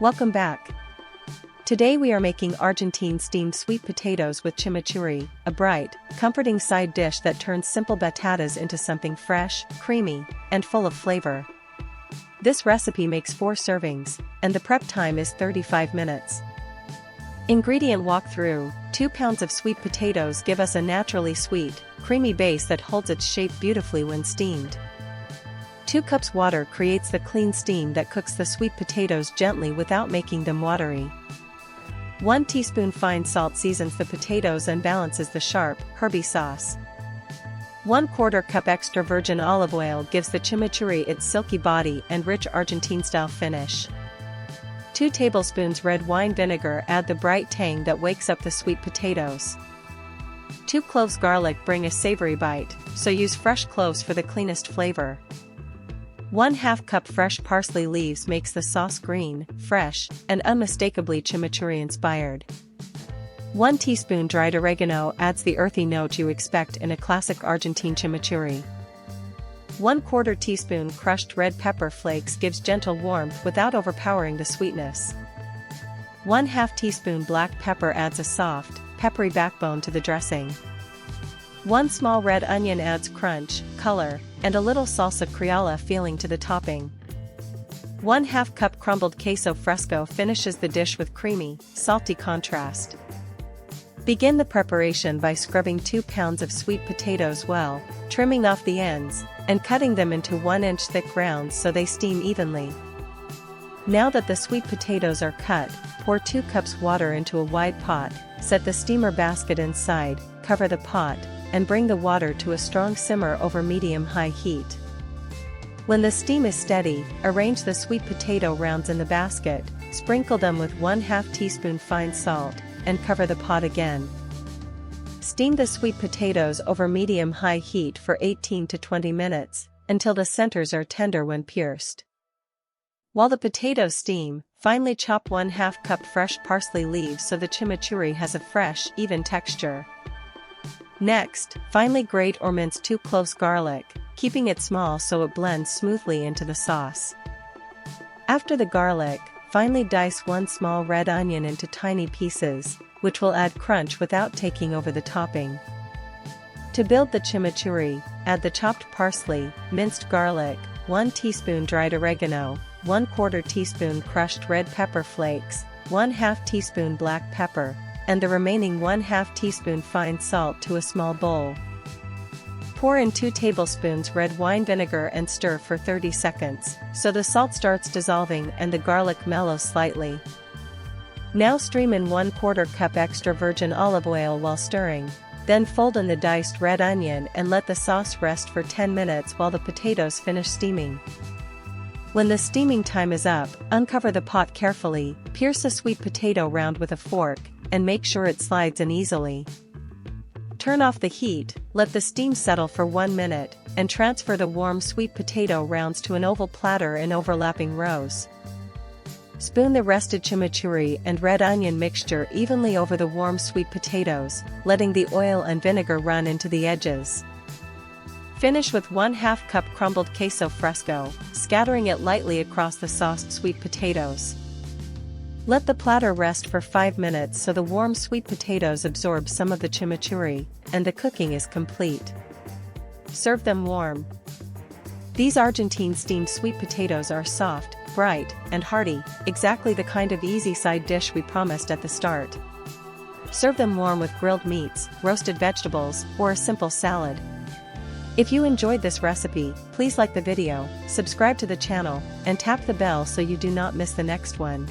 Welcome back. Today we are making Argentine steamed sweet potatoes with chimichurri, a bright, comforting side dish that turns simple batatas into something fresh, creamy, and full of flavor. This recipe makes 4 servings, and the prep time is 35 minutes. Ingredient walkthrough: 2 pounds of sweet potatoes give us a naturally sweet, creamy base that holds its shape beautifully when steamed. 2 cups water creates the clean steam that cooks the sweet potatoes gently without making them watery. 1 teaspoon fine salt seasons the potatoes and balances the sharp, herby sauce. 1/4 cup extra virgin olive oil gives the chimichurri its silky body and rich Argentine-style finish. 2 tablespoons red wine vinegar add the bright tang that wakes up the sweet potatoes. 2 cloves garlic bring a savory bite, so use fresh cloves for the cleanest flavor. 1/2 cup fresh parsley leaves makes the sauce green, fresh, and unmistakably chimichurri inspired. 1 teaspoon dried oregano adds the earthy note you expect in a classic Argentine chimichurri. 1/4 teaspoon crushed red pepper flakes gives gentle warmth without overpowering the sweetness. 1/2 teaspoon black pepper adds a soft, peppery backbone to the dressing. 1 small red onion adds crunch, color, and a little salsa criolla feeling to the topping. 1/2 cup crumbled queso Fresco finishes the dish with creamy, salty contrast. Begin the preparation by scrubbing 2 pounds of sweet potatoes well, trimming off the ends, and cutting them into 1-inch thick rounds so they steam evenly. Now that the sweet potatoes are cut, pour 2 cups water into a wide pot, set the steamer basket inside, cover the pot, and bring the water to a strong simmer over medium-high heat. When the steam is steady, arrange the sweet potato rounds in the basket, sprinkle them with 1/2 teaspoon fine salt, and cover the pot again. Steam the sweet potatoes over medium-high heat for 18 to 20 minutes, until the centers are tender when pierced. While the potatoes steam, finely chop 1/2 cup fresh parsley leaves so the chimichurri has a fresh, even texture. Next, finely grate or mince 2 cloves garlic, keeping it small so it blends smoothly into the sauce. After the garlic, finely dice 1 small red onion into tiny pieces, which will add crunch without taking over the topping. To build the chimichurri, add the chopped parsley, minced garlic, 1 teaspoon dried oregano, 1/4 teaspoon crushed red pepper flakes, 1/2 teaspoon black pepper, and the remaining 1/2 teaspoon fine salt to a small bowl. Pour in 2 tablespoons red wine vinegar and stir for 30 seconds, so the salt starts dissolving and the garlic mellows slightly. Now stream in 1/4 cup extra virgin olive oil while stirring, then fold in the diced red onion and let the sauce rest for 10 minutes while the potatoes finish steaming. When the steaming time is up, uncover the pot carefully, pierce a sweet potato round with a fork, and make sure it slides in easily. Turn off the heat, let the steam settle for 1 minute, and transfer the warm sweet potato rounds to an oval platter in overlapping rows. Spoon the rested chimichurri and red onion mixture evenly over the warm sweet potatoes, letting the oil and vinegar run into the edges. Finish with 1/2 cup crumbled queso Fresco, scattering it lightly across the sauced sweet potatoes. Let the platter rest for 5 minutes so the warm sweet potatoes absorb some of the chimichurri, and the cooking is complete. Serve them warm. These Argentine steamed sweet potatoes are soft, bright, and hearty, exactly the kind of easy side dish we promised at the start. Serve them warm with grilled meats, roasted vegetables, or a simple salad. If you enjoyed this recipe, please like the video, subscribe to the channel, and tap the bell so you do not miss the next one.